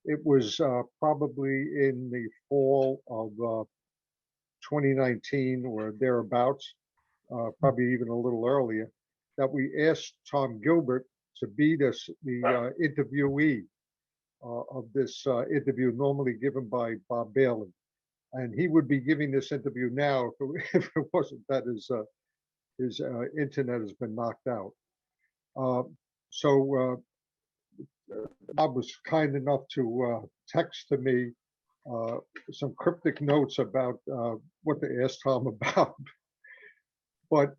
It was probably in the fall of 2019 or thereabouts, probably even a little earlier, that we asked Tom Gilbert to be the interviewee of this interview normally given by Bob Bailey. And he would be giving this interview now if it wasn't that his internet has been knocked out. So Bob was kind enough to text to me some cryptic notes about what to ask Tom about. But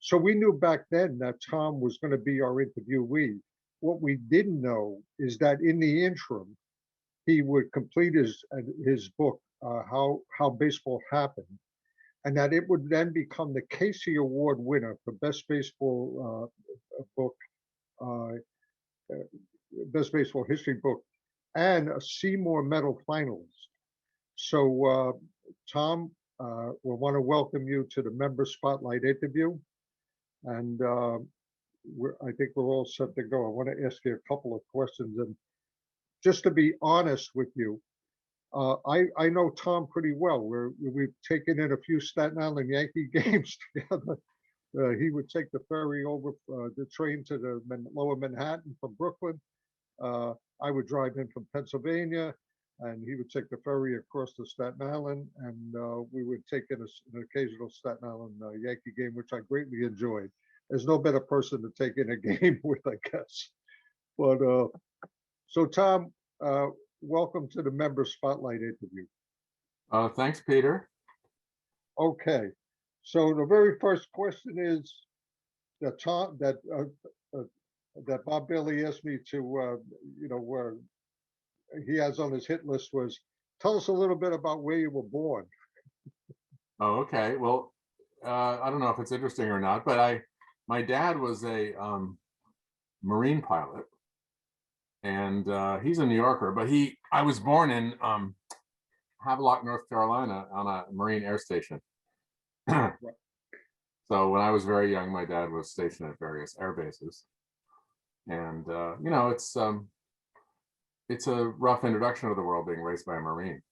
so we knew back then that Tom was going to be our interviewee. What we didn't know is that in the interim, he would complete his book, How Baseball Happened, and that it would then become the Casey Award winner for Best Baseball Book, Best Baseball History Book, and a Seymour Medal finalist. So, Tom, we want to welcome you to the Member Spotlight interview, and I think we're all set to go. I want to ask you a couple of questions, and just to be honest with you, I know Tom pretty well. We've taken in a few Staten Island Yankee games together. He would take the ferry over the train to the lower Manhattan from Brooklyn. I would drive in from Pennsylvania, and he would take the ferry across to Staten Island, and we would take in an occasional Staten Island Yankee game, which I greatly enjoyed. There's no better person to take in a game with, I guess. But so, Tom, welcome to the Member Spotlight interview. Thanks, Peter. Okay, so the very first question is that that Bob Bailey asked me to, he has on his hit list was, tell us a little bit about where you were born. Oh, okay. Well, I don't know if it's interesting or not, but my dad was a Marine pilot, and he's a New Yorker, but I was born in Havelock, North Carolina, on a Marine air station. So when I was very young, my dad was stationed at various air bases, and it's a rough introduction to the world being raised by a Marine.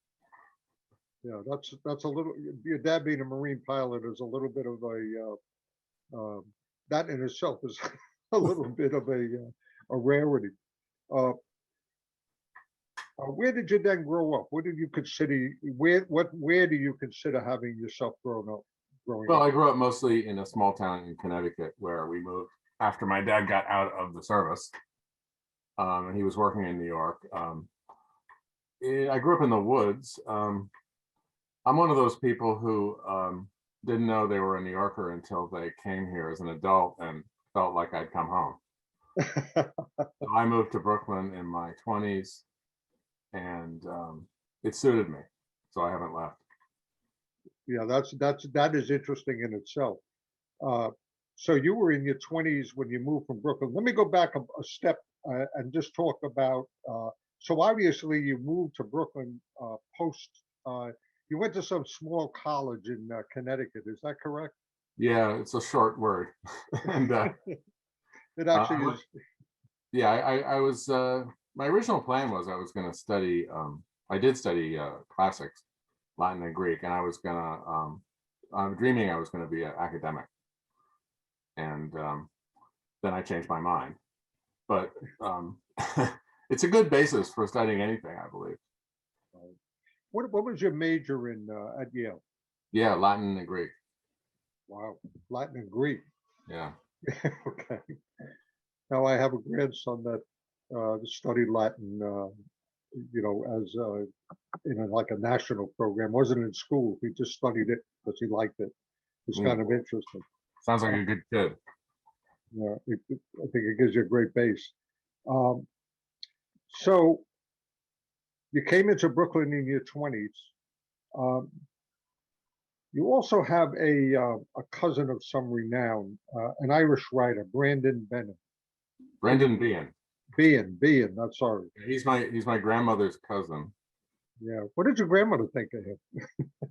Yeah, that's a little. Your dad being a Marine pilot is a little bit of a that in itself is a little bit of a rarity. Where did you then grow up? What did you consider? Where do you consider having yourself growing up? Well, I grew up mostly in a small town in Connecticut, where we moved after my dad got out of the service. And he was working in New York. I grew up in the woods. I'm one of those people who didn't know they were a New Yorker until they came here as an adult and felt like I'd come home. So I moved to Brooklyn in my 20s, and it suited me, so I haven't left. Yeah, that is interesting in itself. So you were in your 20s when you moved from Brooklyn. Let me go back a step and just talk about. So obviously you moved to Brooklyn post. You went to some small college in Connecticut. Is that correct? Yeah, it's a short word, and it actually is. Yeah, I was. My original plan was I was going to study. I did study classics, Latin and Greek, and I was gonna. I'm dreaming I was going to be an academic, and then I changed my mind. But it's a good basis for studying anything, I believe. What was your major in at Yale? Yeah, Latin and Greek. Wow, Latin and Greek. Yeah. Okay. Now I have a grandson that studied Latin, as in like a national program. Wasn't in school. He just studied it because he liked it. It's kind of interesting. Sounds like a good kid. Yeah, I think it gives you a great base. So you came into Brooklyn in your 20s. You also have a cousin of some renown, an Irish writer, Brandon Bennett. Brendan Behan. Behan. That's sorry. He's my grandmother's cousin. Yeah. What did your grandmother think of him?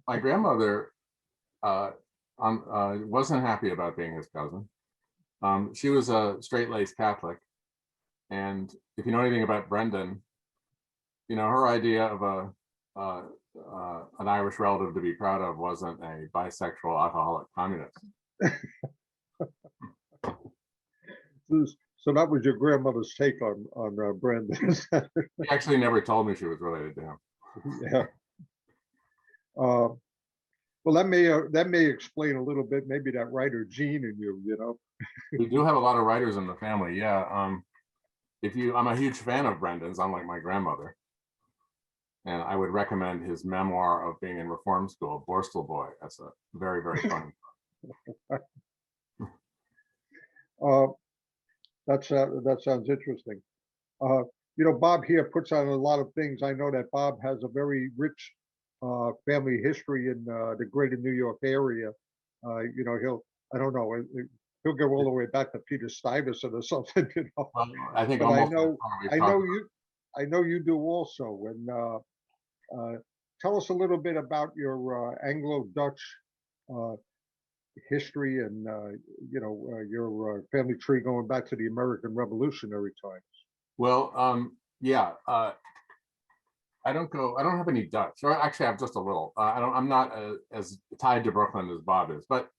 My grandmother wasn't happy about being his cousin. She was a straight-laced Catholic, and if you know anything about Brendan, her idea of an Irish relative to be proud of wasn't a bisexual alcoholic communist. So that was your grandmother's take on Brandon. She actually never told me she was related to him. Yeah. Well, that may explain a little bit, maybe that writer gene in you. We do have a lot of writers in the family. Yeah. I'm a huge fan of Brendan's, unlike my grandmother. And I would recommend his memoir of being in reform school, Borstal Boy. That's a very, very funny. That sounds interesting. Bob here puts on a lot of things. I know that Bob has a very rich family history in the greater New York area. I don't know, he'll go all the way back to Peter Stuyvesant or something. Well, I think but almost I know you do also. And tell us a little bit about your Anglo-Dutch history and your family tree going back to the American Revolutionary times. Well, yeah. I don't have any Dutch, or actually I have just a little. I'm not as tied to Brooklyn as Bob is, but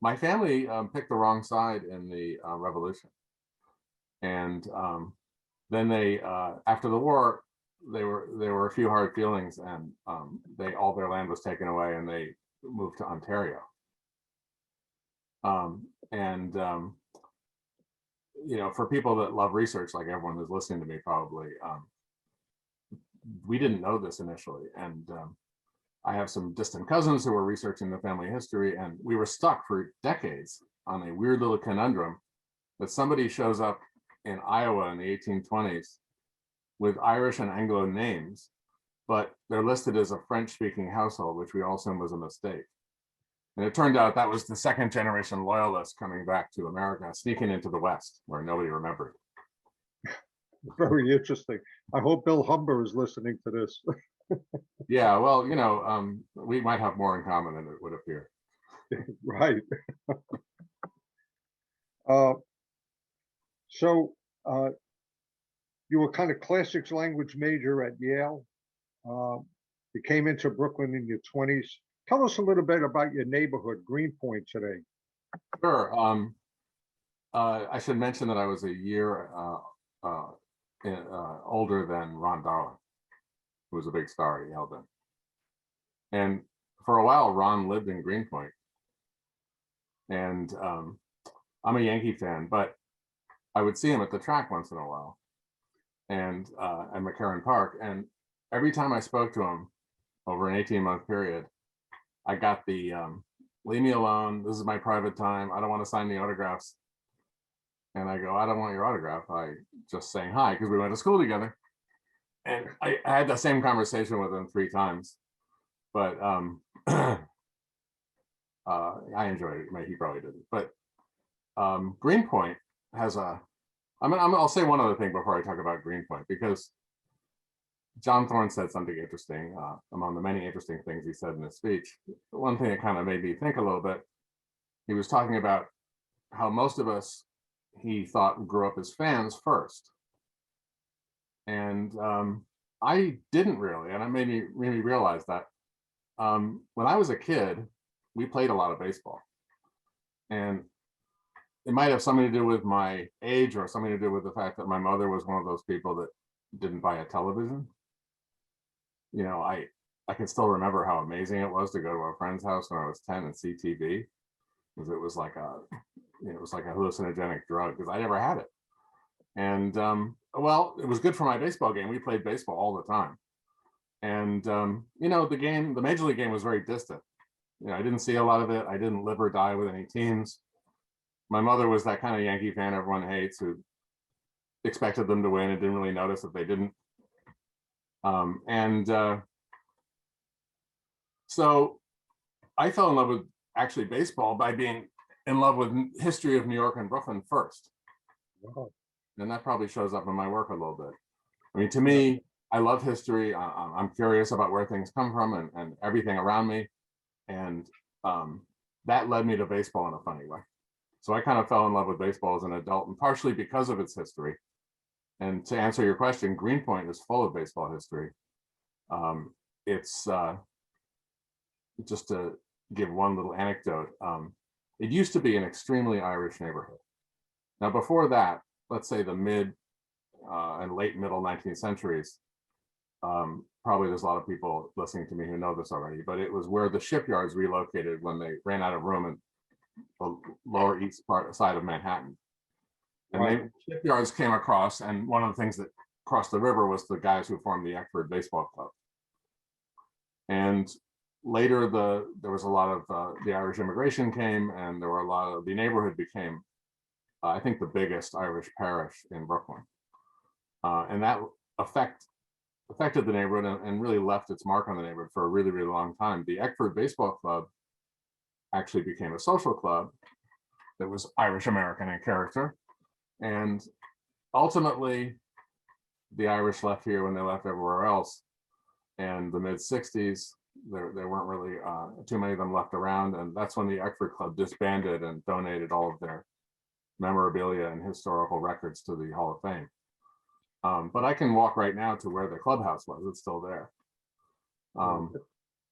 my family picked the wrong side in the revolution. And then they, after the war, there were a few hard feelings, and all their land was taken away, and they moved to Ontario. For people that love research, like everyone who's listening to me probably, we didn't know this initially. And I have some distant cousins who were researching the family history, and we were stuck for decades on a weird little conundrum that somebody shows up in Iowa in the 1820s with Irish and Anglo names, but they're listed as a French-speaking household, which we all assumed was a mistake. And it turned out that was the second generation loyalists coming back to America, sneaking into the West, where nobody remembered. Very interesting. I hope Bill Humber is listening to this. Yeah, well, we might have more in common than it would appear. Right. So you were kind of classics language major at Yale. You came into Brooklyn in your 20s. Tell us a little bit about your neighborhood, Greenpoint, today. Sure. I should mention that I was a year older than Ron Darling, who was a big star at Yale then. And for a while, Ron lived in Greenpoint. And I'm a Yankee fan, but I would see him at the track once in a while, and at McCarran Park. And every time I spoke to him over an 18-month period, I got the leave me alone. This is my private time. I don't want to sign the autographs. And I go, I don't want your autograph. I just saying hi because we went to school together. And I had the same conversation with him 3 times, but I enjoyed it. He probably didn't. But Greenpoint has I'll say one other thing before I talk about Greenpoint, because John Thorne said something interesting among the many interesting things he said in his speech. One thing that kind of made me think a little bit, he was talking about how most of us, he thought, grew up as fans first. And I didn't really, and it made me realize that when I was a kid, we played a lot of baseball. And it might have something to do with my age or something to do with the fact that my mother was one of those people that didn't buy a television. I can still remember how amazing it was to go to a friend's house when I was 10 and see TV, because it was like a hallucinogenic drug, because I never had it. And well, it was good for my baseball game. We played baseball all the time. And the major league game was very distant. I didn't see a lot of it. I didn't live or die with any teams. My mother was that kind of Yankee fan everyone hates, who expected them to win and didn't really notice if they didn't. So I fell in love with actually baseball by being in love with history of New York and Brooklyn first. Wow. And that probably shows up in my work a little bit. I mean, to me, I love history. I'm curious about where things come from and everything around me. And that led me to baseball in a funny way. So I kind of fell in love with baseball as an adult, and partially because of its history, And to answer your question, Greenpoint is full of baseball history. It's just to give one little anecdote. It used to be an extremely Irish neighborhood. Now, before that, let's say the mid and late middle 19th centuries, probably there's a lot of people listening to me who know this already, but it was where the shipyards relocated when they ran out of room in the lower east side of Manhattan. And Right. shipyards came across, and one of the things that crossed the river was the guys who formed the Eckford Baseball Club. And later, there was a lot of the Irish immigration came, and there were a lot of the neighborhood became, I think, the biggest Irish parish in Brooklyn, and that affected the neighborhood and really left its mark on the neighborhood for a really, really long time. The Eckford Baseball Club actually became a social club that was Irish American in character. And ultimately, the Irish left here when they left everywhere else. And the mid 60s, there weren't really too many of them left around. And that's when the Eckford Club disbanded and donated all of their memorabilia and historical records to the Hall of Fame. But I can walk right now to where the clubhouse was. It's still there.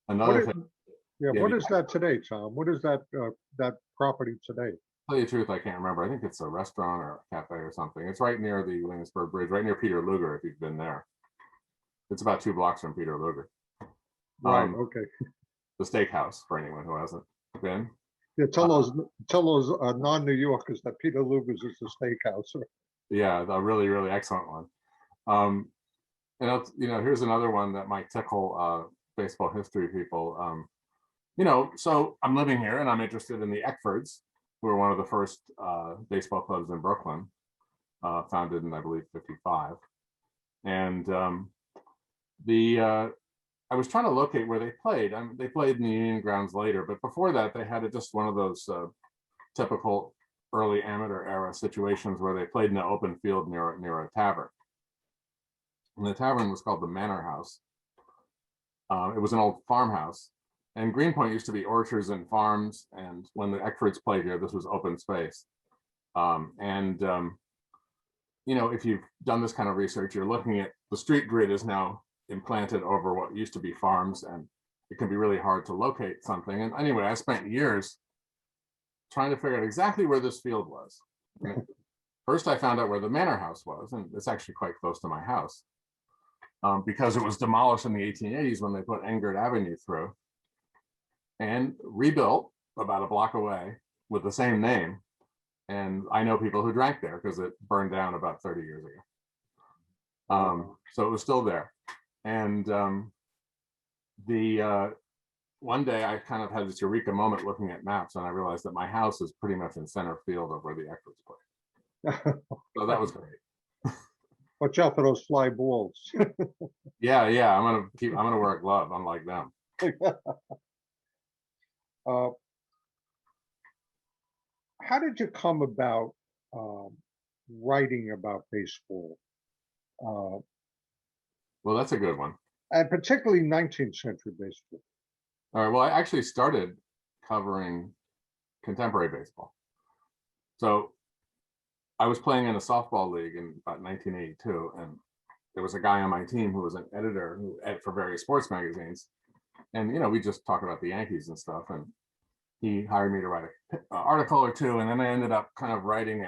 Another thing. Yeah, what is that today, Tom? What is that that property today? Tell you the truth, I can't remember. I think it's a restaurant or a cafe or something. It's right near the Williamsburg Bridge, right near Peter Luger, if you've been there. It's about 2 blocks from Peter Luger. Right, okay. The steakhouse, for anyone who hasn't been. Yeah, tell those non-New Yorkers that Peter Luger's is the steakhouse. Yeah, a really, really excellent one. And here's another one that might tickle baseball history people. So I'm living here and I'm interested in the Eckfords, who were one of the first baseball clubs in Brooklyn, founded in, I believe, 55. And I was trying to locate where they played. They played in the Union grounds later, but before that, they had just one of those typical early amateur era situations where they played in an open field near a tavern. And the tavern was called the Manor House. It was an old farmhouse. And Greenpoint used to be orchards and farms. And when the Eckfords played here, this was open space. If you've done this kind of research, you're looking at the street grid is now implanted over what used to be farms, and it can be really hard to locate something. And anyway, I spent years trying to figure out exactly where this field was. First, I found out where the Manor House was, and it's actually quite close to my house, because it was demolished in the 1880s when they put Engert Avenue through and rebuilt about a block away with the same name. And I know people who drank there because it burned down about 30 years ago. So it was still there. And one day I kind of had this eureka moment looking at maps, and I realized that my house is pretty much in center field of where the Eckfords play. So that was great. Watch out for those fly balls. Yeah. I'm gonna wear a glove, unlike them. How did you come about writing about baseball? Well, that's a good one. And particularly 19th century baseball. All right. Well, I actually started covering contemporary baseball. So I was playing in a softball league in about 1982, and there was a guy on my team who was an editor for various sports magazines. And, we just talk about the Yankees and stuff. And he hired me to write an article or two. And then I ended up kind of writing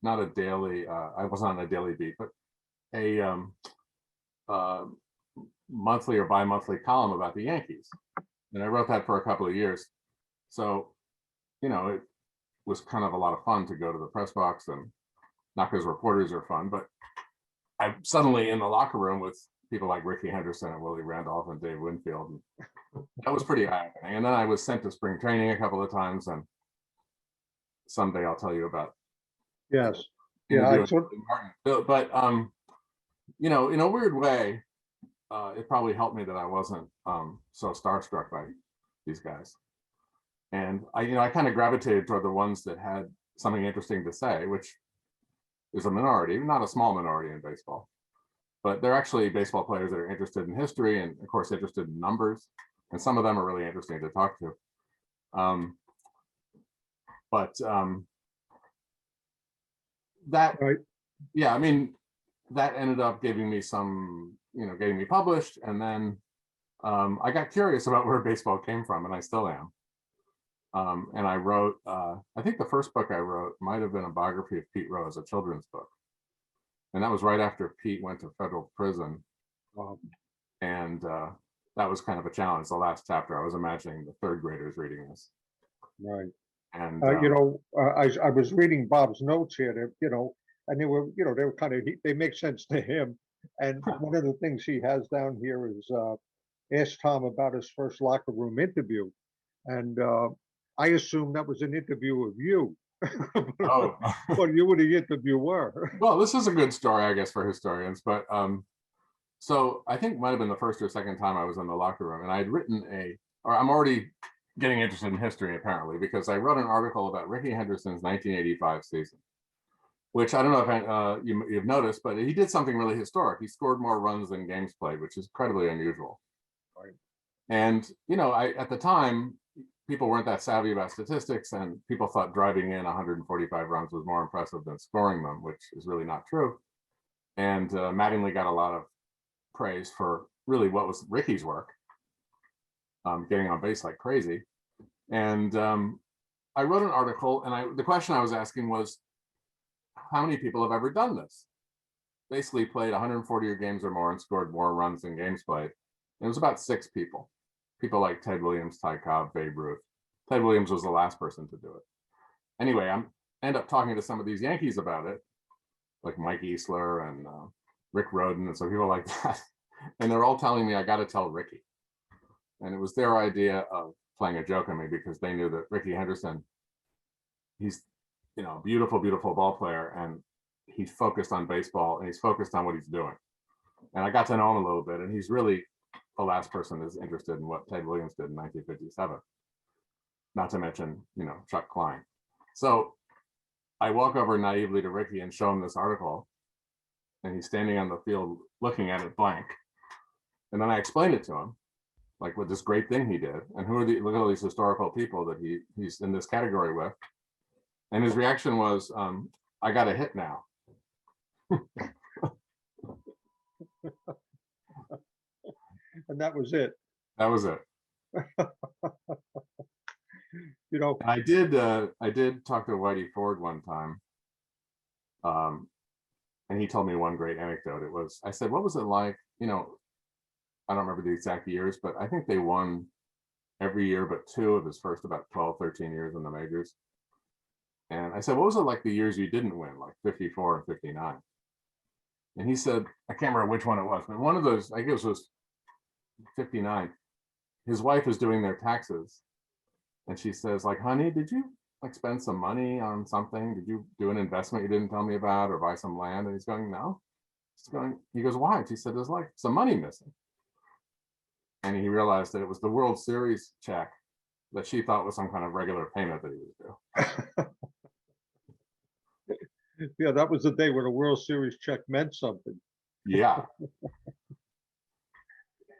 not a daily, I wasn't on a daily beat, but a monthly or bi-monthly column about the Yankees. And I wrote that for a couple of years. So, it was kind of a lot of fun to go to the press box, and not because reporters are fun, but I'm suddenly in the locker room with people like Ricky Henderson and Willie Randolph and Dave Winfield. And that was pretty eye-opening. And then I was sent to spring training a couple of times, and someday I'll tell you about. Yes. Yeah. But in a weird way, it probably helped me that I wasn't so starstruck by these guys. And I kind of gravitated toward the ones that had something interesting to say, which is a minority, not a small minority in baseball, but they're actually baseball players that are interested in history and, of course, interested in numbers. And some of them are really interesting to talk to. That, right. Yeah, that ended up giving me some, getting me published. And then I got curious about where baseball came from, and I still am. And I wrote, I think the first book I wrote might have been a biography of Pete Rose, a children's book. And that was right after Pete went to federal prison. And that was kind of a challenge. The last chapter, I was imagining the third graders reading this. Right. And, I was reading Bob's notes here, and they were kind of, they make sense to him. And one of the things he has down here is ask Tom about his first locker room interview. And I assume that was an interview of you. oh, But you were the interviewer. well, this is a good story, I guess, for historians. But so I think it might have been the first or second time I was in the locker room, and I had written I'm already getting interested in history apparently, because I wrote an article about Rickey Henderson's 1985 season, which I don't know if you've noticed, but he did something really historic. He scored more runs than games played, which is incredibly unusual. Right. And, at the time, people weren't that savvy about statistics, and people thought driving in 145 runs was more impressive than scoring them, which is really not true. And Mattingly got a lot of praise for really what was Rickey's work, getting on base like crazy. And I wrote an article, and the question I was asking was, how many people have ever done this? Basically played 140 games or more and scored more runs than games played. And it was about 6 people. People like Ted Williams, Ty Cobb, Babe Ruth. Ted Williams was the last person to do it. Anyway, I end up talking to some of these Yankees about it, like Mike Easler and Rick Rhoden and some people like that. And they're all telling me I got to tell Rickey. And it was their idea of playing a joke on me, because they knew that Rickey Henderson, he's, beautiful, beautiful ball player, and he's focused on baseball, and he's focused on what he's doing. And I got to know him a little bit, and he's really the last person that's interested in what Ted Williams did in 1957. Not to mention, Chuck Klein. So I walk over naively to Rickey and show him this article, and he's standing on the field looking at it blank. And then I explained it to him, like what this great thing he did, and look at all these historical people that he's in this category with. And his reaction was, I got a hit now. And that was it. That was it. I did talk to Whitey Ford one time. And he told me one great anecdote. I said, what was it like? I don't remember the exact years, but I think they won every year but 2 of his first about 12, 13 years in the majors. And I said, what was it like the years you didn't win, like 54 and 59? And he said, I can't remember which one it was, but one of those, I guess it was 59. His wife was doing their taxes. And she says, like, honey, did you spend some money on something? Did you do an investment you didn't tell me about, or buy some land? And he's going, no. He goes, why? She said, there's like some money missing. And he realized that it was the World Series check that she thought was some kind of regular payment that he was due. Yeah, that was the day when a World Series check meant something. Yeah.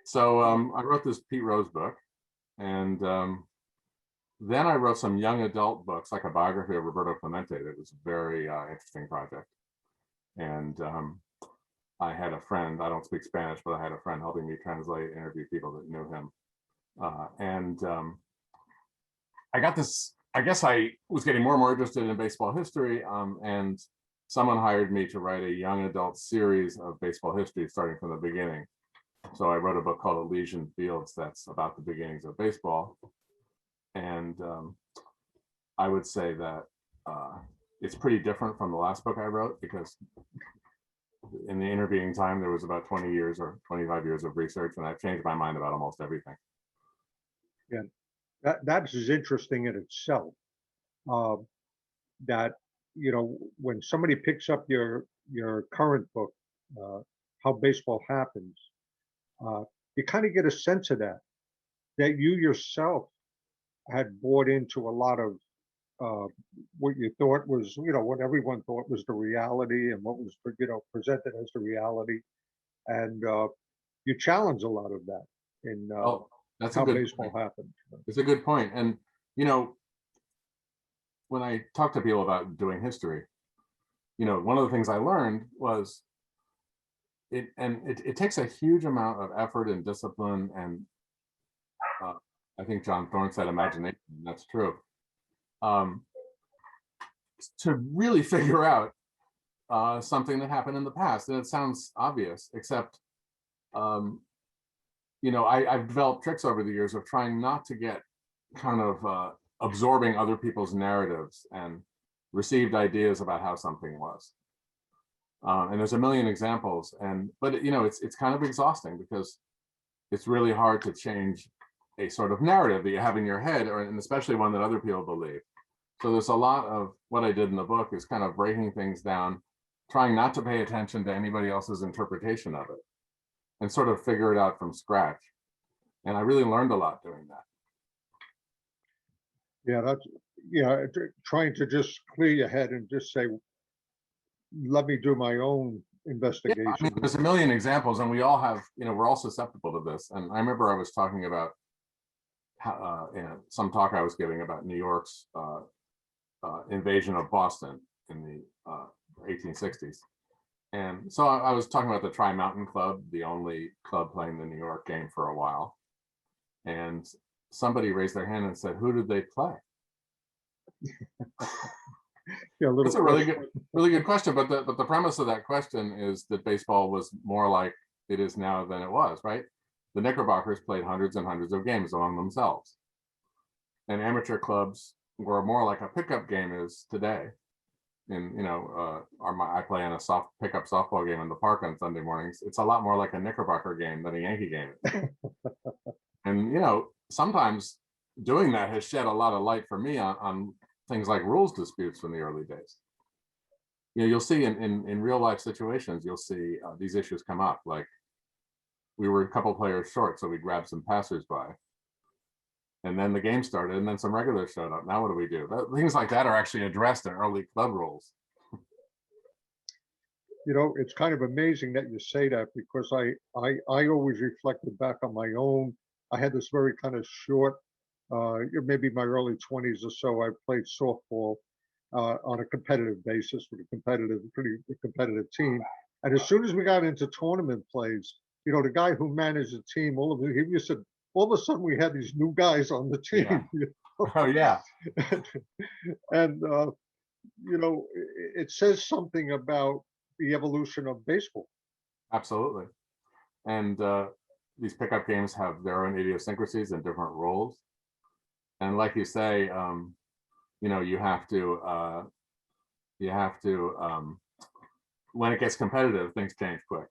So I wrote this Pete Rose book, and then I wrote some young adult books, like a biography of Roberto Clemente. That was a very interesting project. And I had a friend, I don't speak Spanish, but I had a friend helping me translate, interview people that knew him. I got this, I guess I was getting more and more interested in baseball history, and someone hired me to write a young adult series of baseball history starting from the beginning. So I wrote a book called Elysian Fields that's about the beginnings of baseball. And I would say that it's pretty different from the last book I wrote, because in the intervening time, there was about 20 years or 25 years of research, and I've changed my mind about almost everything. Yeah, that's interesting in itself. That, when somebody picks up your current book, How Baseball Happens, you kind of get a sense of that you yourself had bought into a lot of what you thought was, what everyone thought was the reality, and what was, presented as the reality. And you challenge a lot of that in that's How a good Baseball point. Happened. It's a good point. And, when I talk to people about doing history, one of the things I learned was it takes a huge amount of effort and discipline, and I think John Thorne said imagination, and that's true. Um, to really figure out something that happened in the past, and it sounds obvious, except I've developed tricks over the years of trying not to get kind of absorbing other people's narratives and received ideas about how something was. And there's a million examples, but it's kind of exhausting because it's really hard to change a sort of narrative that you have in your head, and especially one that other people believe. So there's a lot of what I did in the book is kind of breaking things down, trying not to pay attention to anybody else's interpretation of it, and sort of figure it out from scratch. And I really learned a lot doing that. Yeah, trying to just clear your head and just say, let me do my own investigation. Yeah, I mean, there's a million examples, and we all have, we're all susceptible to this. And I remember I was talking about some talk I was giving about New York's invasion of Boston in the 1860s. And so I was talking about the Tri-Mountain Club, the only club playing the New York game for a while. And somebody raised their hand and said, "Who did they play?" Yeah, that's a really good question. But the premise of that question is that baseball was more like it is now than it was, right? The Knickerbockers played hundreds and hundreds of games among themselves, and amateur clubs were more like a pickup game is today. And I play in a pickup softball game in the park on Sunday mornings. It's a lot more like a Knickerbocker game than a Yankee game. And sometimes doing that has shed a lot of light for me on things like rules disputes from the early days. You'll see in real life situations, you'll see these issues come up. Like we were a couple players short, so we grabbed some passersby. And then the game started, and then some regulars showed up. Now what do we do? Things like that are actually addressed in early club rules. It's kind of amazing that you say that, because I always reflected back on my own. I had this very kind of short, maybe my early 20s or so. I played softball on a competitive basis with a pretty competitive team. And as soon as we got into tournament plays, the guy who managed the team, he said, all of a sudden we had these new guys on the team. Yeah. Oh yeah. And it says something about the evolution of baseball. Absolutely. And these pickup games have their own idiosyncrasies and different rules. And like you say, you have to when it gets competitive, things change quick.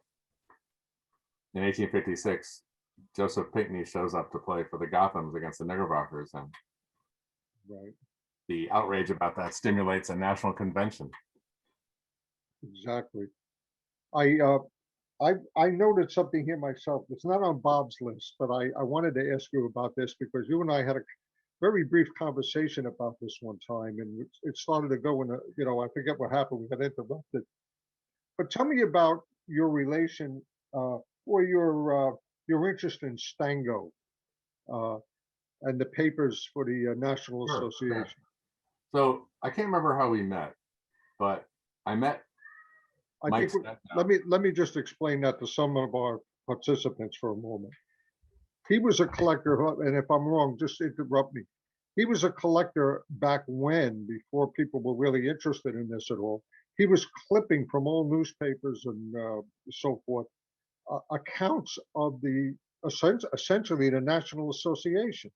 In 1856, Joseph Pinckney shows up to play for the Gothams against the Knickerbockers, and right. The outrage about that stimulates a national convention. Exactly. I noted something here myself. It's not on Bob's list, but I wanted to ask you about this, because you and I had a very brief conversation about this one time, and it started to go in I forget what happened. We got interrupted. But tell me about your relation or your interest in Stango and the papers for the National Association. Sure. So I can't remember how we met, but I met Mike. Let me just explain that to some of our participants for a moment. He was a collector, and if I'm wrong, just interrupt me. He was a collector back when, before people were really interested in this at all. He was clipping from all newspapers and so forth accounts of essentially the National Association.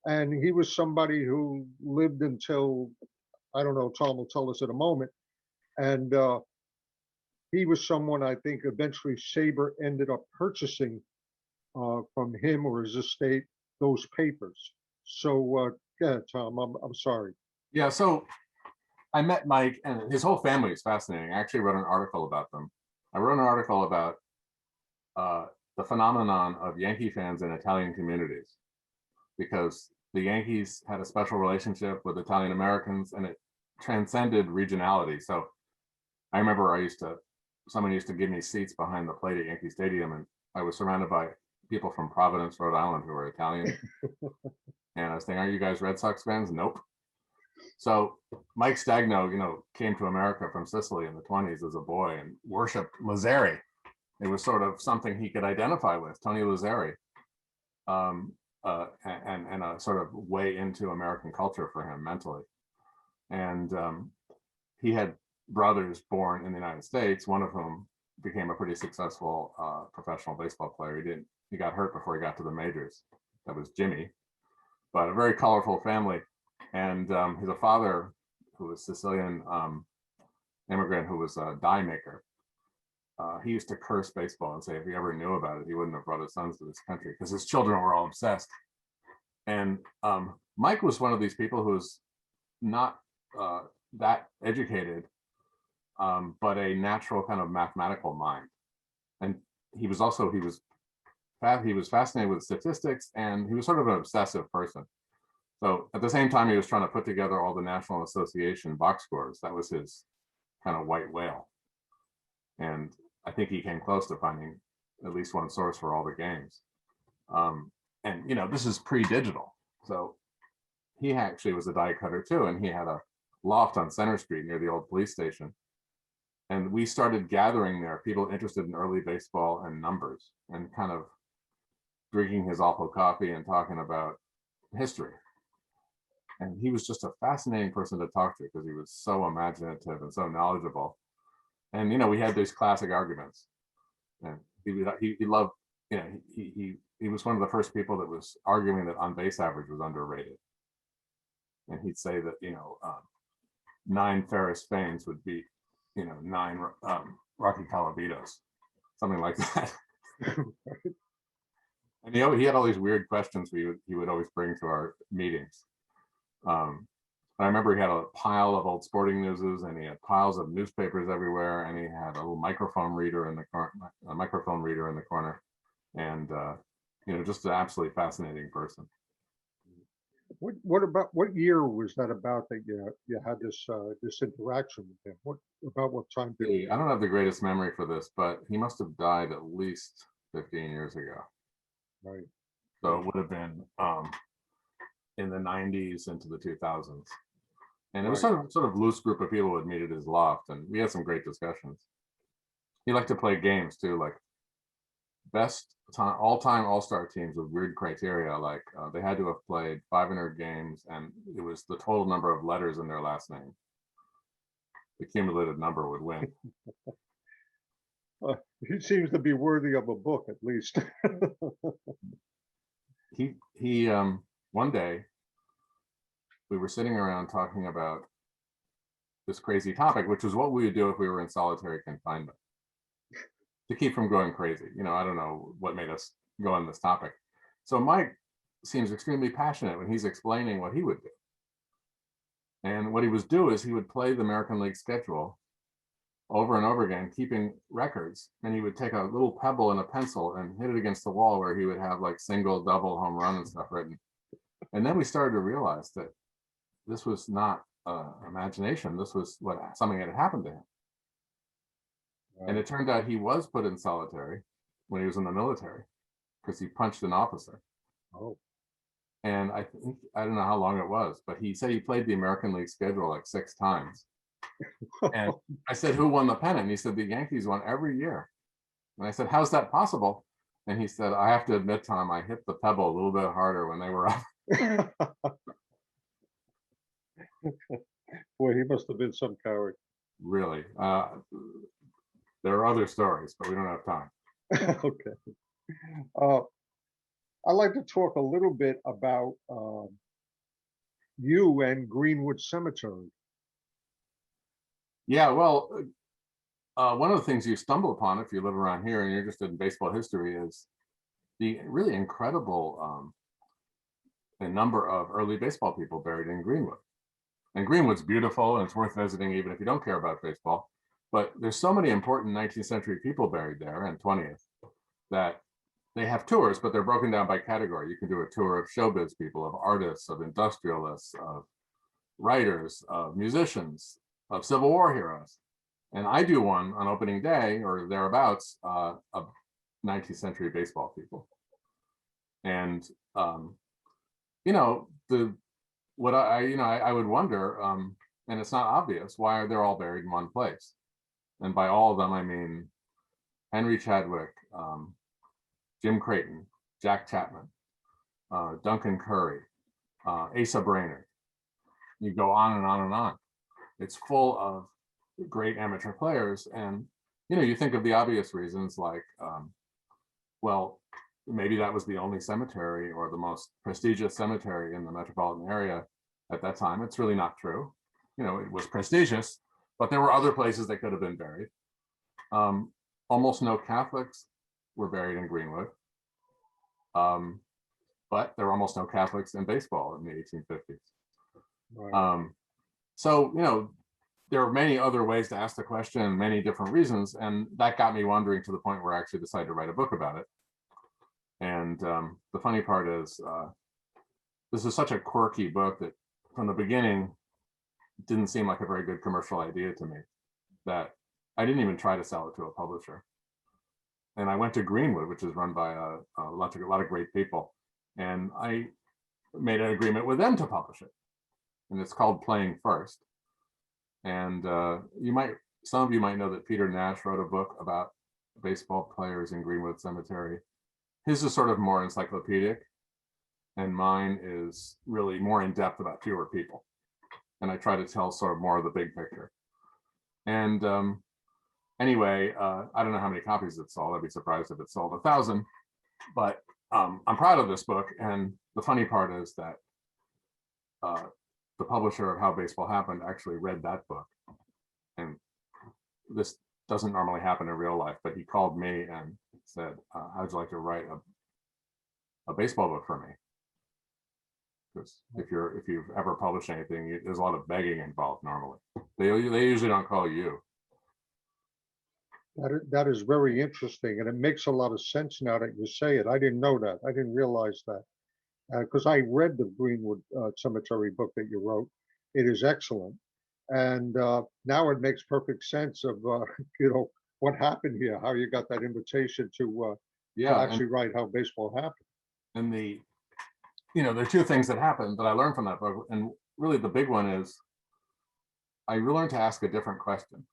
And he was somebody who lived until, I don't know, Tom will tell us in a moment. And he was someone, I think, eventually SABR ended up purchasing from him or his estate those papers. So yeah, Tom, I'm sorry. Yeah, so I met Mike, and his whole family is fascinating. I actually wrote an article about them. I wrote an article about the phenomenon of Yankee fans in Italian communities, because the Yankees had a special relationship with Italian Americans, and it transcended regionality. So I remember someone used to give me seats behind the plate at Yankee Stadium, and I was surrounded by people from Providence, Rhode Island, who were Italian. And I was thinking, are you guys Red Sox fans? Nope. So Mike Stagno, came to America from Sicily in the 1920s as a boy and worshipped Lazzeri. It was sort of something he could identify with, Tony Lazzari, and a sort of way into American culture for him mentally. And he had brothers born in the United States, one of whom became a pretty successful professional baseball player. He got hurt before he got to the majors. That was Jimmy, but a very colorful family. And he's a father who was Sicilian immigrant who was a dye maker. He used to curse baseball and say if he ever knew about it, he wouldn't have brought his sons to this country because his children were all obsessed. And Mike was one of these people who was not that educated, but a natural kind of mathematical mind. And he was fascinated with statistics, and he was sort of an obsessive person. So at the same time, he was trying to put together all the National Association box scores. That was his kind of white whale. And I think he came close to finding at least one source for all the games. And, you know, this is pre-digital. So he actually was a die cutter too. And he had a loft on Center Street near the old police station. And we started gathering there, people interested in early baseball and numbers, and kind of drinking his awful coffee and talking about history. And he was just a fascinating person to talk to because he was so imaginative and so knowledgeable. And, you know, we had these classic arguments. And he loved, you know, he was one of the first people that was arguing that on base average was underrated. And he'd say that, you know, 9 Ferris Fanes would beat, you know, 9 Rocky Calavitos, something like that. And he had all these weird questions he would always bring to our meetings. I remember he had a pile of old sporting newses, and he had piles of newspapers everywhere, and he had a little microphone reader in the corner, and you know, just an absolutely fascinating person. What year was that about that you had this interaction with him? What time period? I don't have the greatest memory for this, but he must have died at least 15 years ago. Right. So it would have been in the 90s into the 2000s. And it was sort of loose group of people who would meet at his loft, and we had some great discussions. He liked to play games too, like all-time all-star teams with weird criteria, like they had to have played 500 games, and it was the total number of letters in their last name. The cumulative number would win. He seems to be worthy of a book, at least. He one day we were sitting around talking about this crazy topic, which was what we would do if we were in solitary confinement to keep from going crazy. You know, I don't know what made us go on this topic. So Mike seems extremely passionate when he's explaining what he would do. And what he would do is he would play the American League schedule over and over again, keeping records. And he would take a little pebble and a pencil and hit it against the wall where he would have like single, double, home run and stuff written. And then we started to realize that this was not imagination. This was something that had happened to him. Right. And it turned out he was put in solitary when he was in the military because he punched an officer. Oh. And I don't know how long it was, but he said he played the American League schedule like 6 times. And I said, who won the pennant? And he said, the Yankees won every year. And I said, how's that possible? And he said, I have to admit, Tom, I hit the pebble a little bit harder when they were up. Boy, he must have been some coward. Really. There are other stories, but we don't have time. Okay. I'd like to talk a little bit about you and Greenwood Cemetery. Yeah, well, one of the things you stumble upon if you live around here and you're interested in baseball history is the really incredible number of early baseball people buried in Greenwood. And Greenwood's beautiful and it's worth visiting even if you don't care about baseball. But there's so many important 19th century people buried there and 20th that they have tours, but they're broken down by category. You can do a tour of showbiz people, of artists, of industrialists, of writers, of musicians, of Civil War heroes. And I do one on opening day or thereabouts of 19th century baseball people. And, you know, I would wonder, and it's not obvious, why are they all buried in one place? And by all of them, I mean Henry Chadwick, Jim Creighton, Jack Chapman, Duncan Curry, Asa Brainerd. You go on and on and on. It's full of great amateur players. And, you know, you think of the obvious reasons like, well, maybe that was the only cemetery or the most prestigious cemetery in the metropolitan area at that time. It's really not true. You know, it was prestigious, but there were other places that could have been buried. Almost no Catholics were buried in Greenwood. But there were almost no Catholics in baseball in the 1850s. Right. So, you know, there are many other ways to ask the question, many different reasons. And that got me wondering to the point where I actually decided to write a book about it. And the funny part is, this is such a quirky book that from the beginning didn't seem like a very good commercial idea to me, that I didn't even try to sell it to a publisher. And I went to Greenwood, which is run by a lot of great people. And I made an agreement with them to publish it. And it's called Playing First. And some of you might know that Peter Nash wrote a book about baseball players in Greenwood Cemetery. His is sort of more encyclopedic, and mine is really more in depth about fewer people. And I try to tell sort of more of the big picture. And anyway, I don't know how many copies it sold. I'd be surprised if it sold 1,000. But I'm proud of this book. And the funny part is that the publisher of How Baseball Happened actually read that book. And this doesn't normally happen in real life, but he called me and said, how'd you like to write a baseball book for me? Because if you've ever published anything, there's a lot of begging involved normally. They usually don't call you. That is very interesting, and it makes a lot of sense now that you say it. I didn't know that. I didn't realize that. Because I read the Greenwood Cemetery book that you wrote. It is excellent. And now it makes perfect sense of, you know, what happened here, how you got that invitation to actually write How Baseball Happened. And you know, there are two things that happened that I learned from that book. And really the big one is I learned to ask a different question.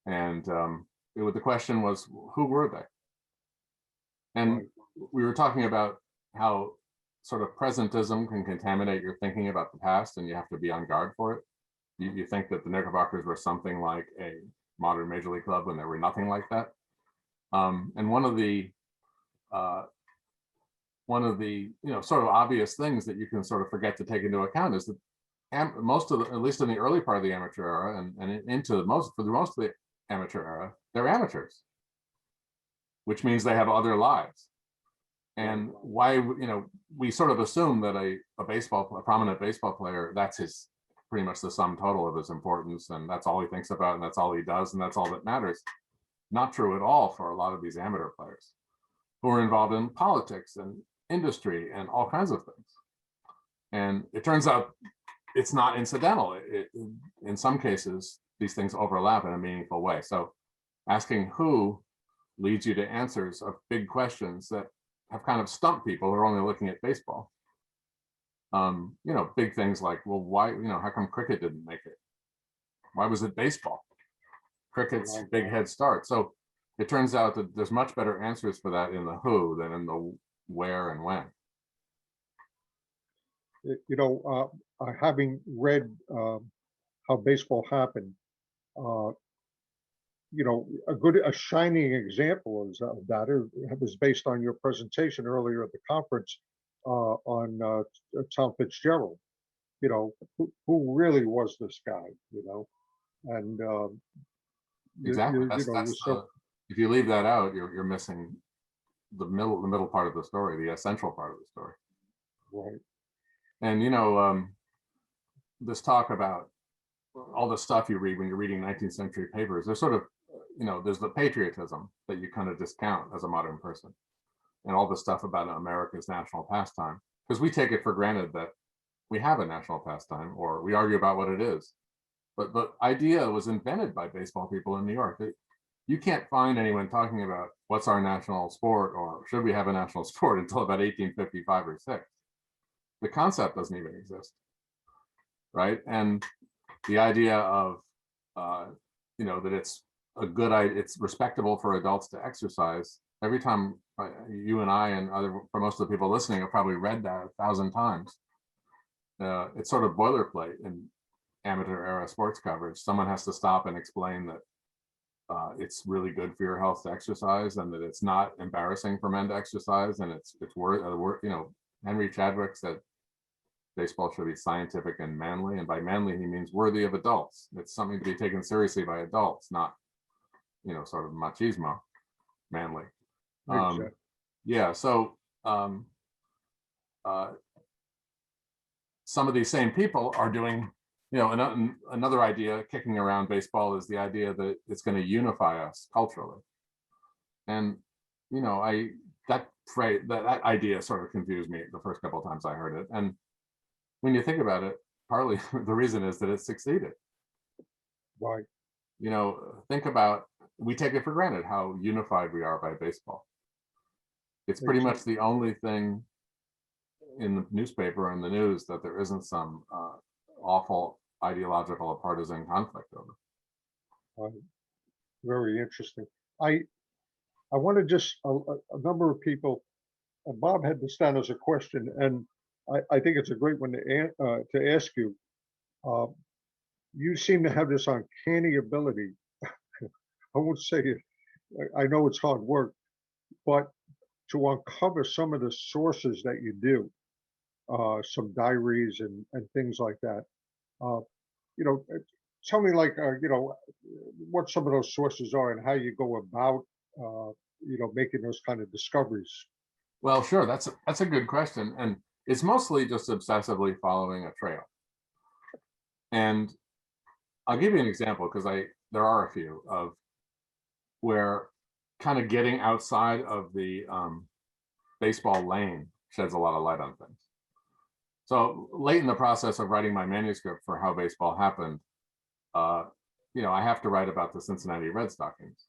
And the question was, who were they? And Right. we were talking about how sort of presentism can contaminate your thinking about the past, and you have to be on guard for it. You think that the Knickerbockers were something like a modern major league club when they were nothing like that. And one of the you know, sort of obvious things that you can sort of forget to take into account is that most of at least in the early part of the amateur era and for most of the amateur era, they're amateurs, which means they have other lives. And why, you know, we sort of assume that a prominent baseball player, that's his pretty much the sum total of his importance, and that's all he thinks about, and that's all he does, and that's all that matters. Not true at all for a lot of these amateur players who are involved in politics and industry and all kinds of things. And it turns out it's not incidental. In some cases, these things overlap in a meaningful way. So asking who leads you to answers of big questions that have kind of stumped people who are only looking at baseball. You know, big things like, well, why, you know, how come cricket didn't make it? Why was it baseball? Cricket's big head start. So it turns out that there's much better answers for that in the who than in the where and when. You know, having read How Baseball Happened, you know, a shining example of that was based on your presentation earlier at the conference on Tom Fitzgerald. You know, who really was this guy? You know, and exactly. If you leave that out, you're missing the middle part of the story, the essential part of the story. Right. And you know, this talk about all the stuff you read when you're reading 19th century papers, there's sort of, you know, there's the patriotism that you kind of discount as a modern person, and all the stuff about America's national pastime, because we take it for granted that we have a national pastime, or we argue about what it is. But the idea was invented by baseball people in New York. You can't find anyone talking about what's our national sport or should we have a national sport until about 1855 or 6. The concept doesn't even exist, right? And the idea of, you know, that it's a good idea. It's respectable for adults to exercise. Every time you and I and for most of the people listening have probably read that 1,000 times. It's sort of boilerplate in amateur era sports coverage. Someone has to stop and explain that it's really good for your health to exercise, and that it's not embarrassing for men to exercise, and it's worth. Henry Chadwick said baseball should be scientific and manly, and by manly he means worthy of adults. It's something to be taken seriously by adults, not sort of machismo, manly. Exactly. Yeah, so some of these same people are doing, another idea kicking around baseball is the idea that it's going to unify us culturally. And, that phrase, that idea sort of confused me the first couple of times I heard it. And when you think about it, partly the reason is that it succeeded. Right. Think about, we take it for granted how unified we are by baseball. It's pretty much the only thing in the newspaper and the news that there isn't some awful ideological or partisan conflict over. Very interesting. I want to just a number of people. Bob had this down as a question, and I think it's a great one to ask you. You seem to have this uncanny ability. I won't say it. I know it's hard work, but to uncover some of the sources that you do, some diaries and things like that. Tell me what some of those sources are and how you go about, making those kind of discoveries. Well, sure, that's a good question, and it's mostly just obsessively following a trail. And I'll give you an example, because there are a few of where kind of getting outside of the baseball lane sheds a lot of light on things. So late in the process of writing my manuscript for How Baseball Happened, I have to write about the Cincinnati Red Stockings.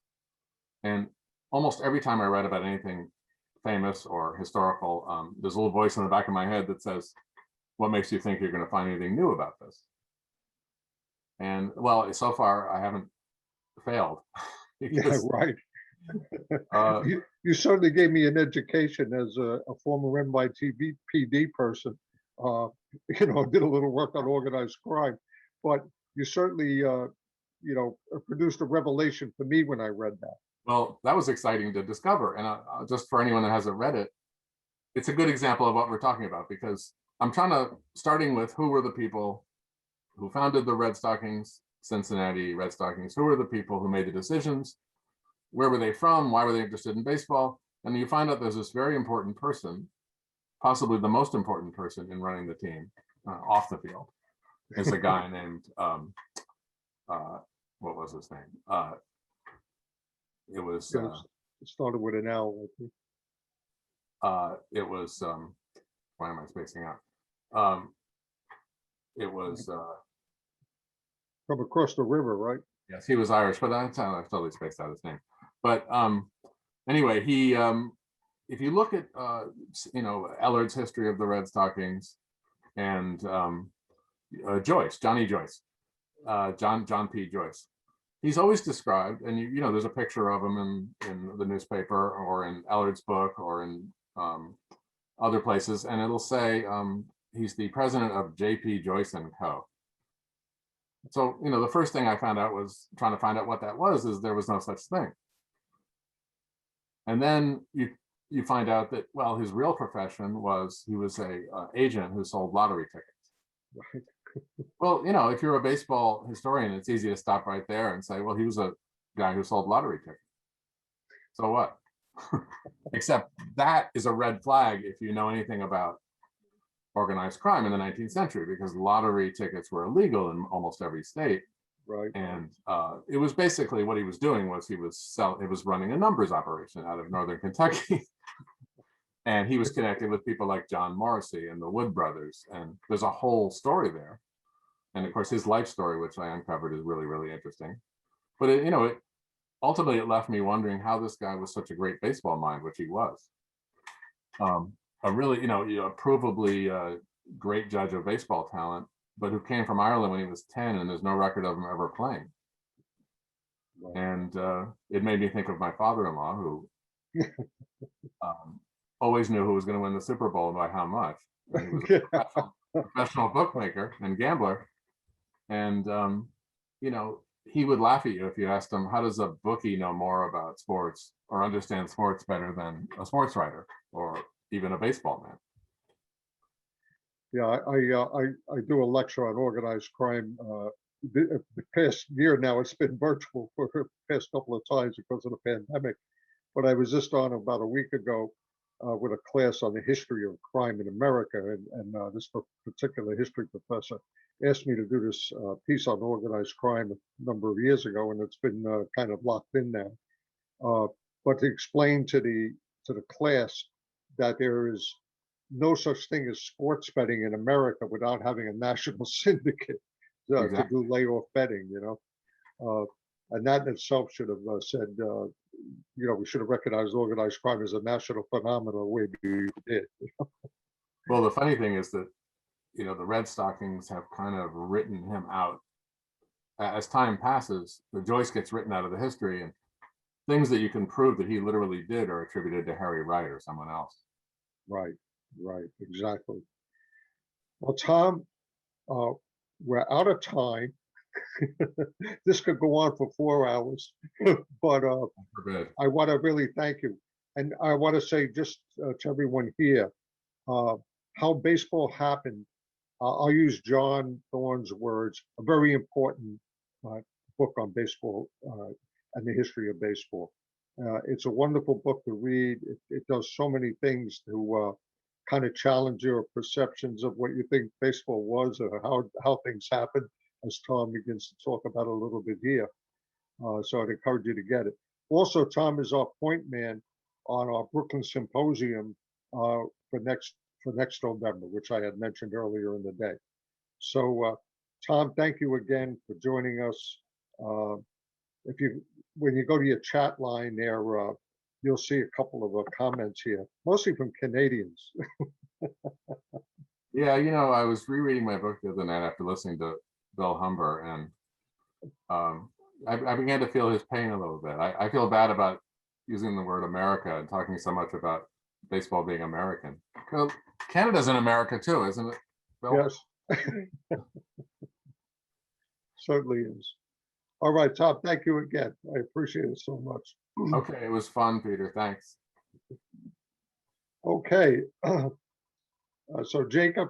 And almost every time I write about anything famous or historical, there's a little voice in the back of my head that says, what makes you think you're going to find anything new about this? And well, so far I haven't failed. Because, yeah, right. You certainly gave me an education as a former NYPD person. Did a little work on organized crime, but you certainly, produced a revelation for me when I read that. Well, that was exciting to discover. And just for anyone that hasn't read it, it's a good example of what we're talking about, because I'm starting with who were the people who founded the Red Stockings, Cincinnati Red Stockings, who were the people who made the decisions, where were they from, why were they interested in baseball? And you find out there's this very important person, possibly the most important person in running the team off the field, is a guy named, what was his name? It was... it started with an L, I think. It was, why am I spacing out? It was... from across the river, right? Yes, he was Irish, but I totally spaced out his name. But anyway, he, if you look at, Ellard's history of the Red Stockings and Johnny Joyce, John P. Joyce, he's always described, and there's a picture of him in the newspaper or in Ellard's book or in other places, and it'll say he's the president of J.P. Joyce and Co. So, the first thing I found out was trying to find out what that was, is there was no such thing. And then you find out that, well, his real profession was he was a agent who sold lottery tickets. Well, if you're a baseball historian, it's easy to stop right there and say, well, he was a guy who sold lottery tickets. So what? Except that is a red flag if you know anything about organized crime in the 19th century, because lottery tickets were illegal in almost every state. Right. And it was basically what he was doing was he was running a numbers operation out of Northern Kentucky. And he was connected with people like John Morrissey and the Wood brothers. And there's a whole story there. And of course, his life story, which I uncovered, is really, really interesting. But ultimately it left me wondering how this guy was such a great baseball mind, which he was. A really, a provably great judge of baseball talent, but who came from Ireland when he was 10, and there's no record of him ever playing. right. And it made me think of my father-in-law, who always knew who was going to win the Super Bowl and by how much. And he was a professional bookmaker and gambler. And, he would laugh at you if you asked him, how does a bookie know more about sports or understand sports better than a sports writer or even a baseball man? Yeah, I do a lecture on organized crime. The past year now, it's been virtual for the past couple of times because of the pandemic. But I was just on about a week ago with a class on the history of crime in America, and this particular history professor asked me to do this piece on organized crime a number of years ago, and it's been kind of locked in now. But to explain to the class that there is no such thing as sports betting in America without having a national syndicate to Exactly. do layoff betting, and that in itself should have said, we should have recognized organized crime as a national phenomenon the way we did. Well, the funny thing is that, the Red Stockings have kind of written him out. As time passes, the Joyce gets written out of the history, and things that you can prove that he literally did are attributed to Harry Wright or someone else. Right, exactly. Well, Tom, we're out of time. This could go on for 4 hours, but I want to really thank you. And I want to say just to everyone here, how baseball happened. I'll use John Thorne's words, a very important book on baseball and the history of baseball. It's a wonderful book to read. It does so many things to kind of challenge your perceptions of what you think baseball was or how things happened, as Tom begins to talk about a little bit here. So I'd encourage you to get it. Also, Tom is our point man on our Brooklyn Symposium for next November, which I had mentioned earlier in the day. So, Tom, thank you again for joining us. When you go to your chat line there, you'll see a couple of comments here, mostly from Canadians. Yeah, I was rereading my book the other night after listening to Bill Humber, and I began to feel his pain a little bit. I feel bad about using the word America and talking so much about baseball being American. Canada's in America too, isn't it, Bill? Yes, certainly is. All right, Tom, thank you again. I appreciate it so much. Okay, it was fun, Peter. Thanks. Okay, so Jacob,